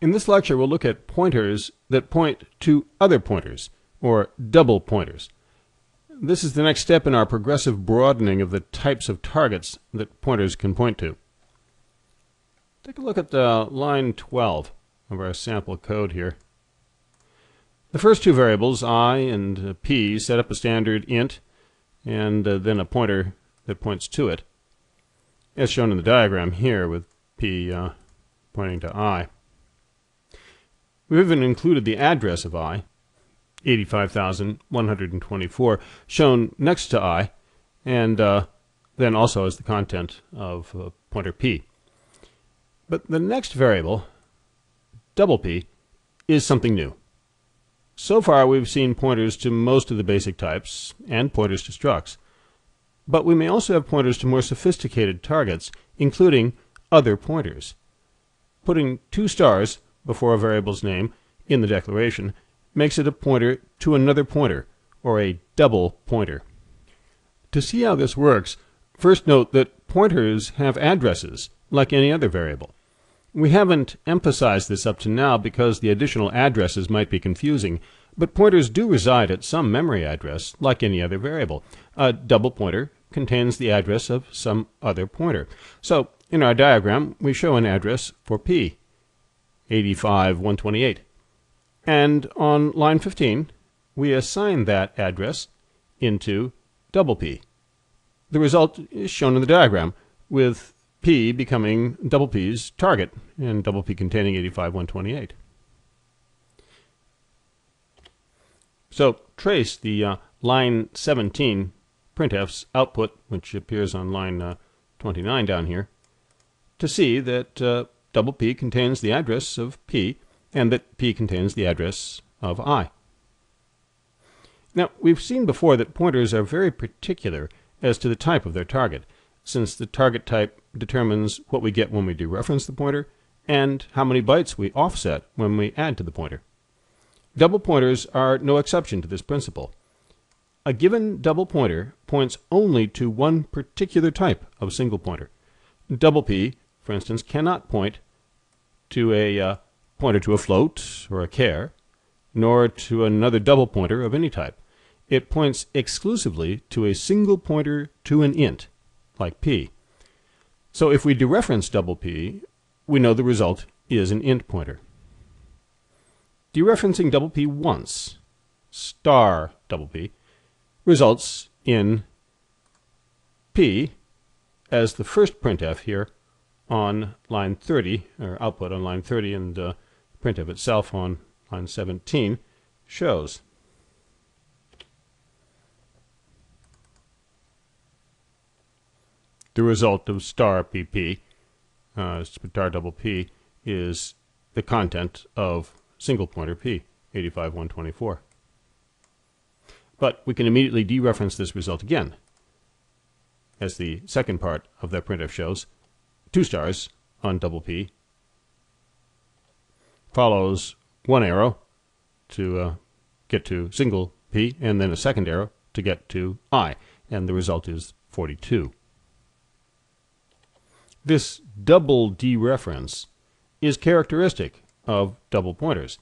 In this lecture, we'll look at pointers that point to other pointers, or double pointers. This is the next step in our progressive broadening of the types of targets that pointers can point to. Take a look at line 12 of our sample code here. The first two variables, I and p, set up a standard int and then a pointer that points to it, as shown in the diagram here with p pointing to I. We've even included the address of I, 85,124, shown next to I, and then also as the content of pointer p. But the next variable, double p, is something new. So far we've seen pointers to most of the basic types and pointers to structs, but we may also have pointers to more sophisticated targets, including other pointers. Putting 2 stars before a variable's name in the declaration makes it a pointer to another pointer, or a double pointer. To see how this works, first note that pointers have addresses, like any other variable. We haven't emphasized this up to now because the additional addresses might be confusing, but pointers do reside at some memory address, like any other variable. A double pointer contains the address of some other pointer. So, in our diagram, we show an address for p, 85,128. And on line 15, we assign that address into double p. The result is shown in the diagram, with p becoming double p's target, and double p containing 85,128. So trace the line 17 printf's output, which appears on line 29 down here, to see that double p contains the address of p, and that p contains the address of I. Now, we've seen before that pointers are very particular as to the type of their target, since the target type determines what we get when we dereference the pointer and how many bytes we offset when we add to the pointer. Double pointers are no exception to this principle. A given double pointer points only to one particular type of single pointer. Double p, for instance, cannot point to a pointer to a float or a char, nor to another double pointer of any type. It points exclusively to a single pointer to an int, like p. So if we dereference double p, we know the result is an int pointer. Dereferencing double p once, star double p, results in p as the first printf here on line 30, or output on line 30, and printf itself on line 17 shows. The result of star pp, star double p, is the content of single pointer p, 85,124. But we can immediately dereference this result again, as the second part of that printf shows. 2 stars on double p follows one arrow to get to single p, and then a second arrow to get to I, and the result is 42. This double dereference is characteristic of double pointers.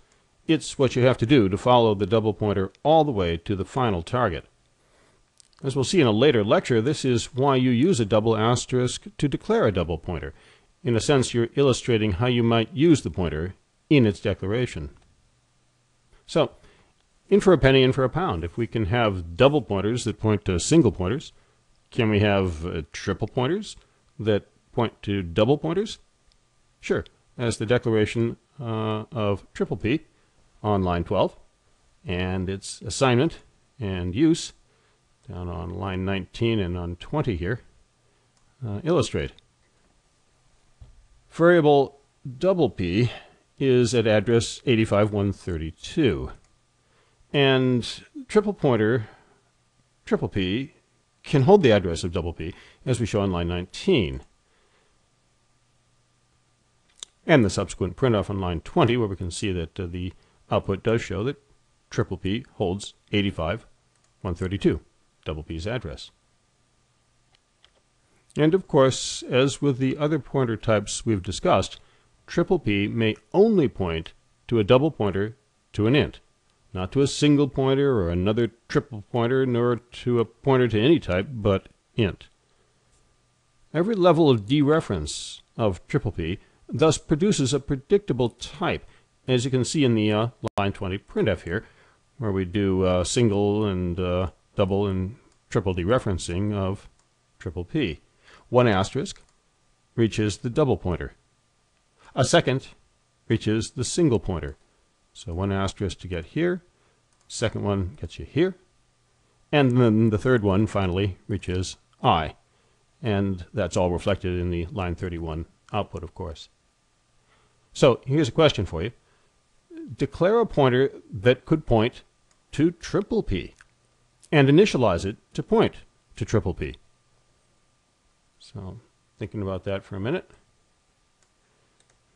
It's what you have to do to follow the double pointer all the way to the final target. As we'll see in a later lecture, this is why you use a double asterisk to declare a double pointer. In a sense, you're illustrating how you might use the pointer in its declaration. So, in for a penny, in for a pound. If we can have double pointers that point to single pointers, can we have triple pointers that point to double pointers? Sure, as the declaration of triple p on line 12, and its assignment and use down on line 19 and on 20 here illustrate. Variable double p is at address 85,132, and triple pointer triple p can hold the address of double p, as we show on line 19. And the subsequent printf on line 20, where we can see that the output does show that triple p holds 85,132, double p's address. And of course, as with the other pointer types we've discussed, triple P may only point to a double pointer to an int, not to a single pointer or another triple pointer, nor to a pointer to any type but int. Every level of dereference of triple P thus produces a predictable type, as you can see in the line 20 printf here, where we do single and double and triple dereferencing of triple P. One asterisk reaches the double pointer. A second reaches the single pointer. So one asterisk to get here, second one gets you here, and then the third one finally reaches I. And that's all reflected in the line 31 output, of course. So here's a question for you. Declare a pointer that could point to triple P and initialize it to point to triple P. So thinking about that for a minute,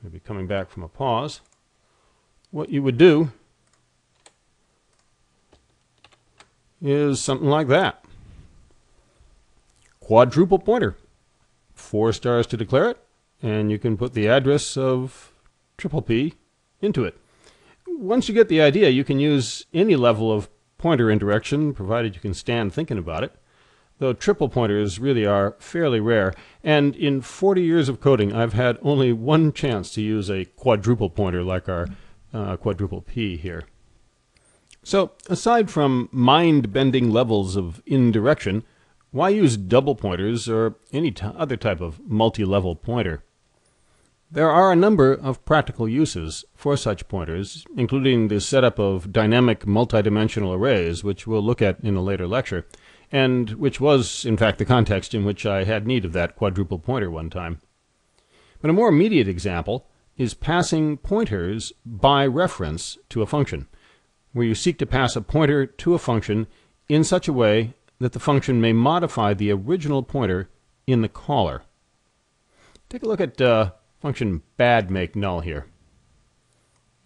maybe coming back from a pause, what you would do is something like that. Quadruple pointer. 4 stars to declare it, and you can put the address of triple P into it. Once you get the idea, you can use any level of pointer indirection, provided you can stand thinking about it, though triple pointers really are fairly rare, and in 40 years of coding, I've had only one chance to use a quadruple pointer like our quadruple P here. So, aside from mind-bending levels of indirection, why use double pointers or any other type of multi-level pointer? There are a number of practical uses for such pointers, including the setup of dynamic multidimensional arrays, which we'll look at in a later lecture, and which was, in fact, the context in which I had need of that quadruple pointer one time. But a more immediate example is passing pointers by reference to a function, where you seek to pass a pointer to a function in such a way that the function may modify the original pointer in the caller. Take a look at function badMakeNull here,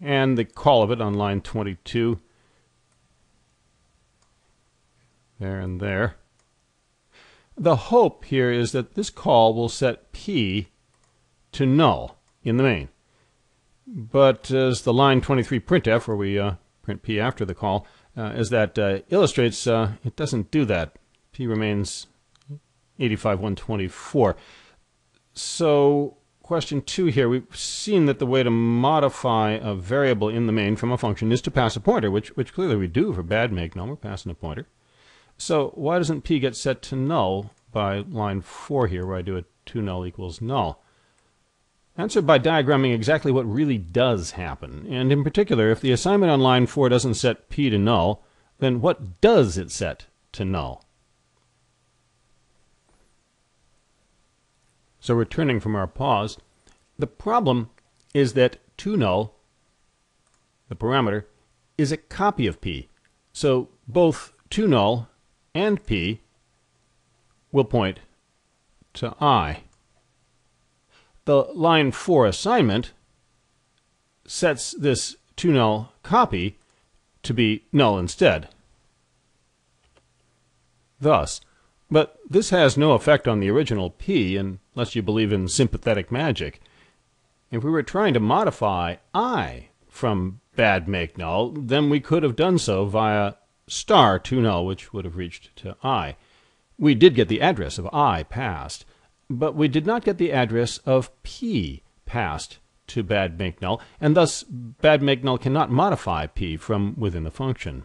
and the call of it on line 22, there and there. The hope here is that this call will set P to null in the main. But as the line 23 printf, where we print P after the call, as that illustrates, it doesn't do that. P remains 85.124. So question 2 here, we've seen that the way to modify a variable in the main from a function is to pass a pointer, which clearly we do for badMakeNull. We're passing a pointer. So why doesn't P get set to null by line 4 here, where I do a toNull equals null? Answer by diagramming exactly what really does happen. And in particular, if the assignment on line 4 doesn't set P to null, then what does it set to null? So returning from our pause, the problem is that toNull, the parameter, is a copy of P. So both toNull and P will point to I. The line 4 assignment sets this toNull copy to be null instead. Thus, but this has no effect on the original P unless you believe in sympathetic magic. If we were trying to modify I from badMakeNull, then we could have done so via star toNull, which would have reached to I. We did get the address of I passed, but we did not get the address of P passed to badMakeNull, and thus badMakeNull cannot modify P from within the function.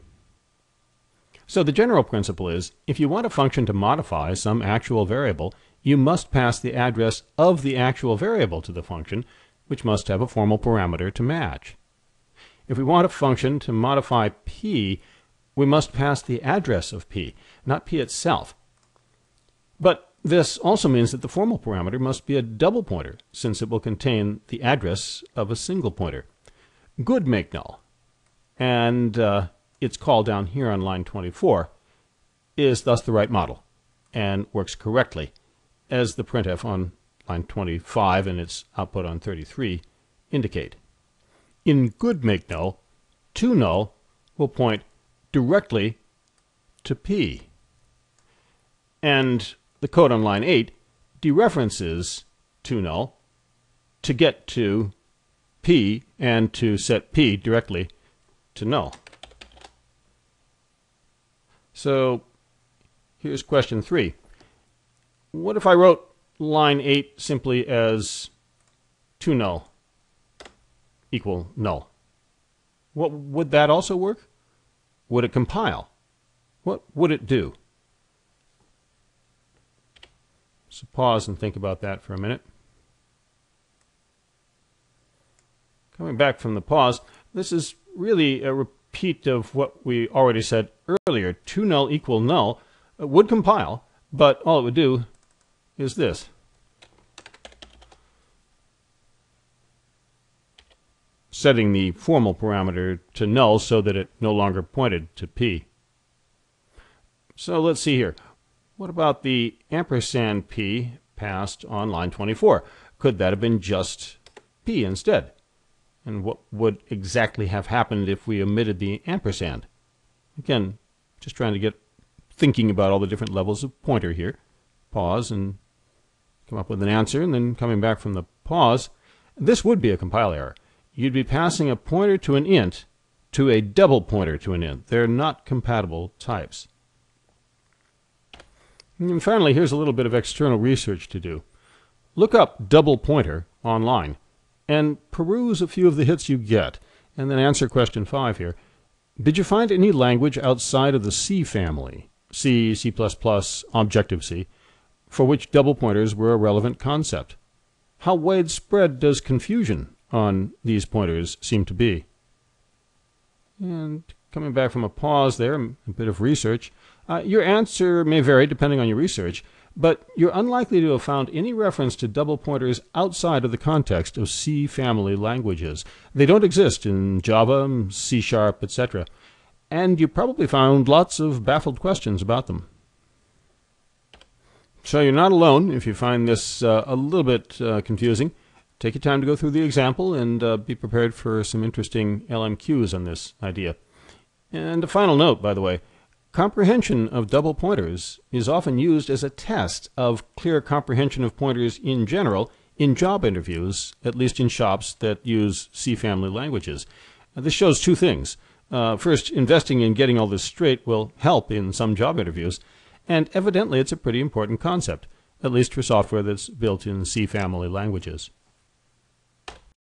So the general principle is, if you want a function to modify some actual variable, you must pass the address of the actual variable to the function, which must have a formal parameter to match. If we want a function to modify P, we must pass the address of P, not P itself. But this also means that the formal parameter must be a double pointer, since it will contain the address of a single pointer. Good MakeNull, and its call down here on line 24, is thus the right model, and works correctly, as the printf on line 25 and its output on 33 indicate. In good MakeNull, toNull will point directly to P, and the code on line 8 dereferences toNull to get to P and to set P directly to null. So here's question 3. What if I wrote line 8 simply as toNull equal null? What would that also work? Would it compile? What would it do? So pause and think about that for a minute. Coming back from the pause, this is really a repeat of what we already said earlier. toNull equal null would compile, but all it would do is this. Setting the formal parameter to null so that it no longer pointed to P. So let's see here. What about the ampersand P passed on line 24? Could that have been just P instead? And what would exactly have happened if we omitted the ampersand? Again, just trying to get thinking about all the different levels of pointer here. Pause and come up with an answer, and then coming back from the pause. This would be a compile error. You'd be passing a pointer to an int to a double pointer to an int. They're not compatible types. And finally, here's a little bit of external research to do. Look up double pointer online and peruse a few of the hits you get, and then answer question 5 here. Did you find any language outside of the C family, C, C++, Objective-C, for which double pointers were a relevant concept? How widespread does confusion on these pointers seem to be? And coming back from a pause there, a bit of research, your answer may vary depending on your research, but you're unlikely to have found any reference to double pointers outside of the context of C family languages. They don't exist in Java, C#, etc. And you probably found lots of baffled questions about them. So you're not alone if you find this a little bit confusing. Take your time to go through the example and be prepared for some interesting LMQs on this idea. And a final note, by the way, comprehension of double pointers is often used as a test of clear comprehension of pointers in general in job interviews, at least in shops that use C family languages. This shows two things. First, investing in getting all this straight will help in some job interviews, and evidently it's a pretty important concept, at least for software that's built in C family languages.